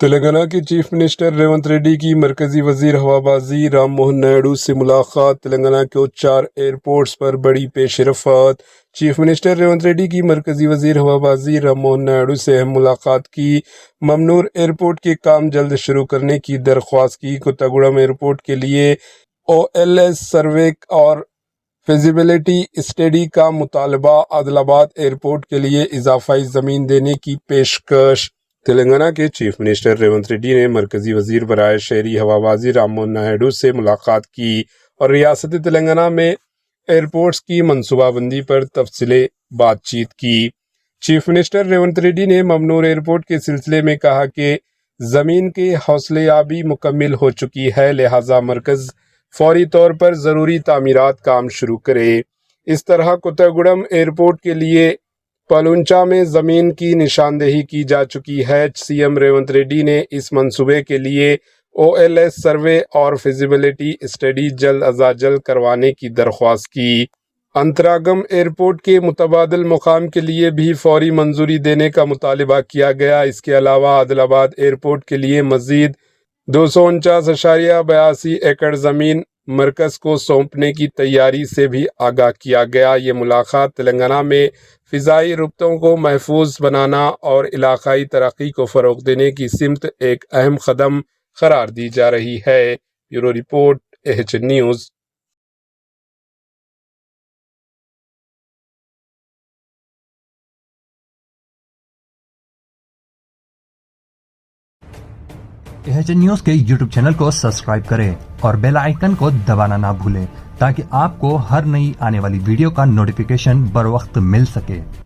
تلنگانہ کے chief minister Revanth Reddy کی مرکزی وزیر ہوابازی رام موہن نائیڈو سے ملاقات۔ تلنگانہ کے 4 ایئرپورٹس پر بڑی پیش رفت۔ چیف منسٹر ریونت ریڈی کی مرکزی وزیر ہوابازی رام موہن نائیڈو سے اہم ملاقات کی۔ ممنور ایئرپورٹ کے کام جلد شروع کرنے کی درخواست کی۔ کوتاگوڑم ایئرپورٹ کے لیے OLS سروے اور فیزیبلٹی اسٹڈی کا مطالبہ۔ عادل آباد ایئرپورٹ کے لیے اضافی زمین دینے کی پیشکش۔ تلنگانہ کے چیف منسٹر ریونت ریڈی نے مرکزی وزیر برائے شہری ہوابازی رام موہن نائیڈو سے ملاقات کی اور ریاست تلنگانہ میں ایئرپورٹس کی منصوبہ بندی پر تفصیلی بات چیت کی۔ چیف منسٹر ریونت ریڈی نے ممنور ایئرپورٹ کے سلسلے میں کہا کہ زمین کی حوصلہ مکمل ہو چکی ہے، لہذا مرکز فوری طور پر ضروری تعمیرات کام شروع کرے۔ اس طرح کوتاگوڑم ایئرپورٹ کے لیے پالونچا میں زمین کی نشاندہی کی جا چکی ہے۔ CM ریونت ریڈی نے اس منصوبے کے لیے OLS سروے اور فیزیبلٹی اسٹڈی جلد از جلد کروانے کی درخواست کی۔ انتراگم ایئرپورٹ کے متبادل مقام کے لیے بھی فوری منظوری دینے کا مطالبہ کیا گیا۔ اس کے علاوہ عادل آباد ایئرپورٹ کے لیے مزید 249.82 ایکڑ زمین مرکز کو سونپنے کی تیاری سے بھی آگاہ کیا گیا۔ یہ ملاقات تلنگانہ میں فضائی رابطوں کو محفوظ بنانا اور علاقائی ترقی کو فروغ دینے کی سمت ایک اہم قدم قرار دی جا رہی ہے۔ Bureau report AHN news. AHN news کے YouTube چینل کو سبسکرائب کریں اور بیل آئیکن کو دبانا نہ بھولیں تاکہ آپ کو ہر نئی آنے والی ویڈیو کا نوٹیفیکیشن بر وقت مل سکے۔